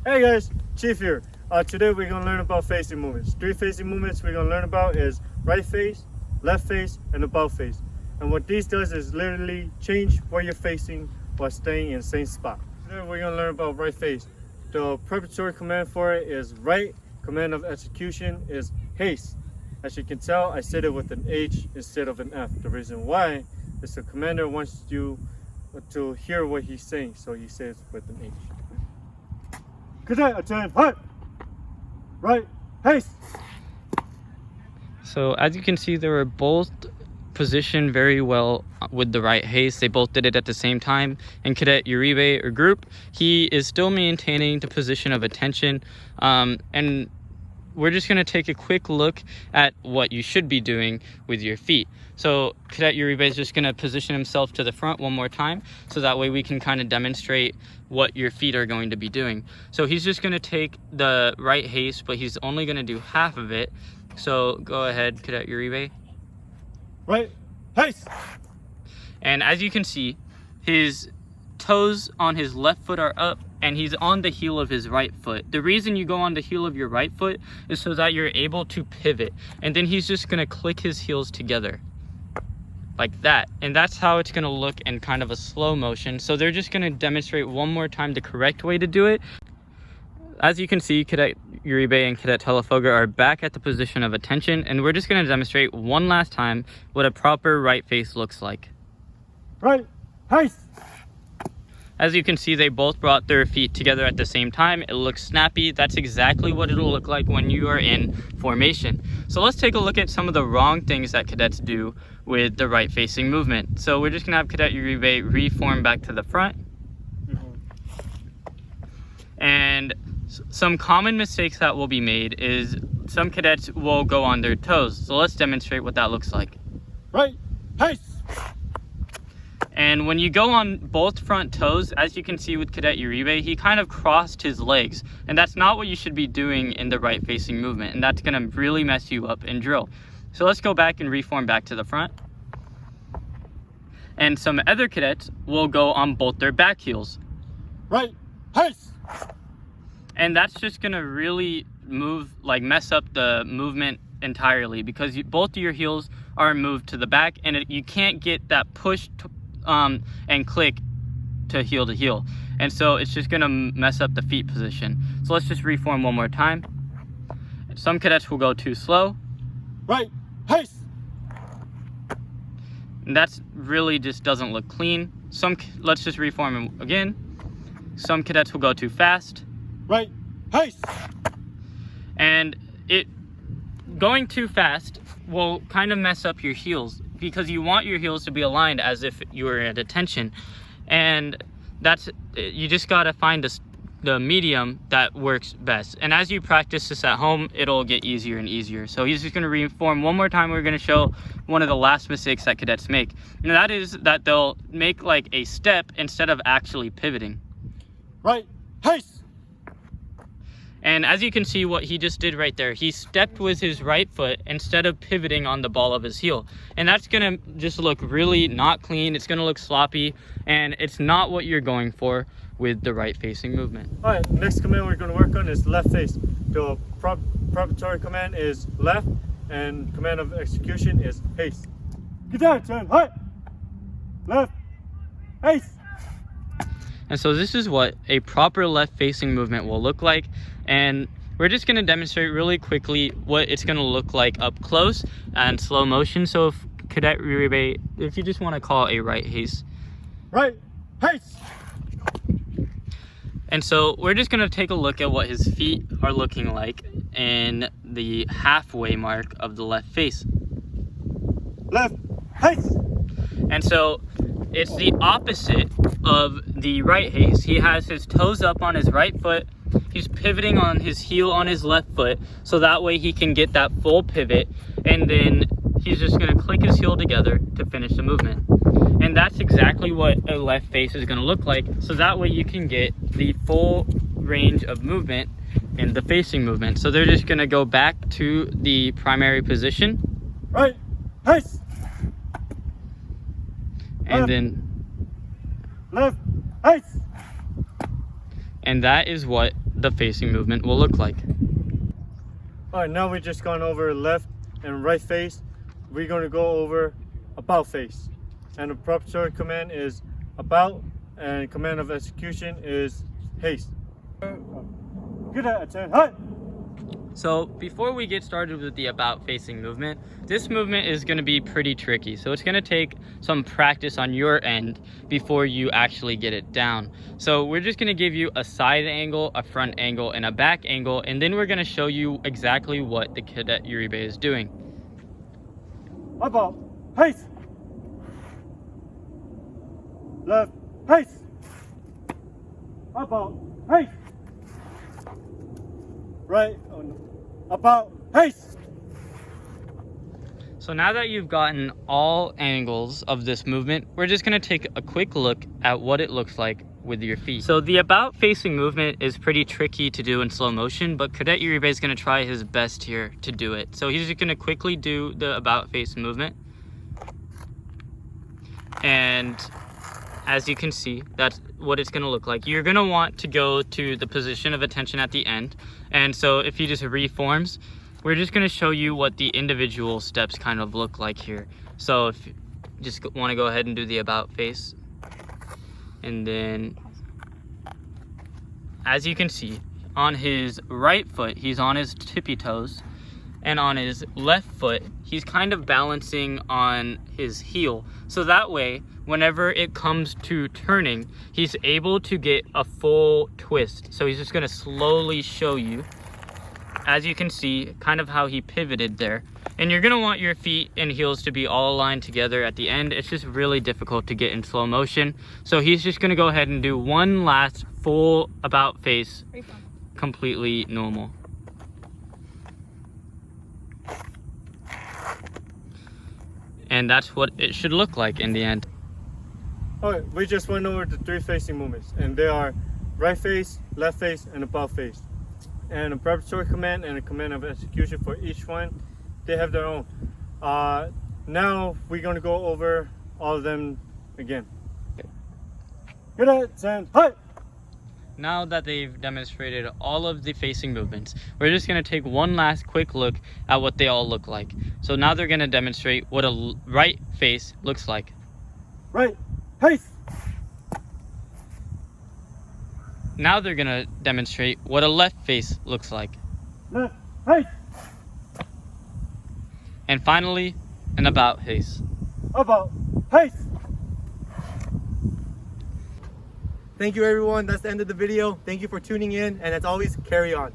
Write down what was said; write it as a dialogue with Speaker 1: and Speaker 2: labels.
Speaker 1: Hey guys, Chief here. Today we're gonna learn about facing movements. Three facing movements we're gonna learn about is right face, left face, and about face. And what these does is literally change where you're facing while staying in the same spot. Today we're gonna learn about right face. The preparatory command for it is right. Command of execution is haste. As you can tell, I said it with an H instead of an F. The reason why is the commander wants you to hear what he's saying, so he says with an H. Cadet, attend, hut! Right, haste!
Speaker 2: So as you can see, they were both positioned very well with the right haste. They both did it at the same time. And Cadet Uribe or group, he is still maintaining the position of attention. And we're just going to take a quick look at what you should be doing with your feet. So Cadet Uribe is just going to position himself to the front one more time, so that way we can kind of demonstrate what your feet are going to be doing. So he's just going to take the right haste, but he's only going to do half of it. So go ahead, Cadet Uribe.
Speaker 1: Right, haste!
Speaker 2: And as you can see, his toes on his left foot are up and he's on the heel of his right foot. The reason you go on the heel of your right foot is so that you're able to pivot. And then he's just gonna click his heels together like that. And that's how it's gonna look in kind of a slow motion. So they're just gonna demonstrate one more time the correct way to do it. As you can see, Cadet Uribe and Cadet Telefoga are back at the position of attention, and we're just gonna demonstrate one last time what a proper right face looks like.
Speaker 1: Right, haste!
Speaker 2: As you can see, they both brought their feet together at the same time. It looks snappy. That's exactly what it'll look like when you are in formation. So let's take a look at some of the wrong things that cadets do with the right facing movement. So we're just gonna have Cadet Uribe reform back to the front. And some common mistakes that will be made is some cadets will go on their toes. So let's demonstrate what that looks like.
Speaker 1: Right, haste!
Speaker 2: And when you go on both front toes, as you can see with Cadet Uribe, he kind of crossed his legs. And that's not what you should be doing in the right facing movement. And that's gonna really mess you up in drill. So let's go back and reform back to the front. And some other cadets will go on both their back heels.
Speaker 1: Right, haste!
Speaker 2: And that's just gonna really mess up the movement entirely, because both of your heels are moved to the back, and you can't get that push and click to heel. And so it's just gonna mess up the feet position. So let's just reform one more time. Some cadets will go too slow.
Speaker 1: Right, haste!
Speaker 2: And that's really just doesn't look clean. Let's just reform them again. Some cadets will go too fast.
Speaker 1: Right, haste!
Speaker 2: And going too fast will kind of mess up your heels, because you want your heels to be aligned as if you were at attention. And you just gotta find the medium that works best. And as you practice this at home, it'll get easier and easier. So he's just gonna reform one more time. We're gonna show one of the last mistakes that cadets make. And that is that they'll make like a step instead of actually pivoting.
Speaker 1: Right, haste!
Speaker 2: And as you can see what he just did right there, he stepped with his right foot instead of pivoting on the ball of his heel. And that's gonna just look really not clean. It's gonna look sloppy, and it's not what you're going for with the right facing movement.
Speaker 1: All right, next command we're gonna work on is left face. The preparatory command is left, and command of execution is haste. Cadet, turn, hut! Left, haste!
Speaker 2: And so this is what a proper left facing movement will look like. And we're just gonna demonstrate really quickly what it's gonna look like up close and slow motion. So if Cadet Uribe, if you just wanna call a right haste.
Speaker 1: Right, haste!
Speaker 2: And so we're just gonna take a look at what his feet are looking like in the halfway mark of the left face.
Speaker 1: Left, haste!
Speaker 2: And so it's the opposite of the right haste. He has his toes up on his right foot. He's pivoting on his heel on his left foot, so that way he can get that full pivot, and then he's just gonna click his heel together to finish the movement. And that's exactly what a left face is gonna look like, so that way you can get the full range of movement in the facing movement. So they're just gonna go back to the primary position.
Speaker 1: Right, haste!
Speaker 2: And then
Speaker 1: left, haste!
Speaker 2: and that is what the facing movement will look like.
Speaker 1: All right, now we've just gone over left and right face. We're going to go over about face. And the preparatory command is about, and command of execution is haste. Good attend. Hi.
Speaker 2: So before we get started with the about facing movement, this movement is going to be pretty tricky. So it's going to take some practice on your end before you actually get it down. So we're just going to give you a side angle, a front angle, and a back angle, and then we're going to show you exactly what the Cadet Uribe is doing.
Speaker 1: About haste. Left haste. About haste. Right. Oh, no. About haste.
Speaker 2: So now that you've gotten all angles of this movement, we're just going to take a quick look at what it looks like with your feet. So the about facing movement is pretty tricky to do in slow motion, but Cadet Uribe is going to try his best here to do it. So he's just going to quickly do the about face movement. And as you can see, that's what it's going to look like. You're going to want to go to the position of attention at the end. And so if he just reforms, we're just going to show you what the individual steps kind of look like here. So if you just want to go ahead and do the about face. And then, as you can see, on his right foot, he's on his tippy toes. And on his left foot, he's kind of balancing on his heel. So that way, whenever it comes to turning, he's able to get a full twist. So he's just going to slowly show you, as you can see, kind of how he pivoted there. And you're going to want your feet and heels to be all aligned together at the end. It's just really difficult to get in slow motion. So he's just going to go ahead and do one last full about face, completely normal. And that's what it should look like in the end.
Speaker 1: Alright, we just went over the three facing movements, and they are right face, left face, and about face. And a preparatory command and a command of execution for each one, they have their own. Now we're going to go over all of them again. Good attend. Hi.
Speaker 2: Now that they've demonstrated all of the facing movements, we're just going to take one last quick look at what they all look like. So now they're going to demonstrate what a right face looks like.
Speaker 1: Right face.
Speaker 2: Now they're going to demonstrate what a left face looks like.
Speaker 1: Left face.
Speaker 2: And finally, an about face.
Speaker 1: About face.
Speaker 3: Thank you everyone, that's the end of the video. Thank you for tuning in, and as always, carry on.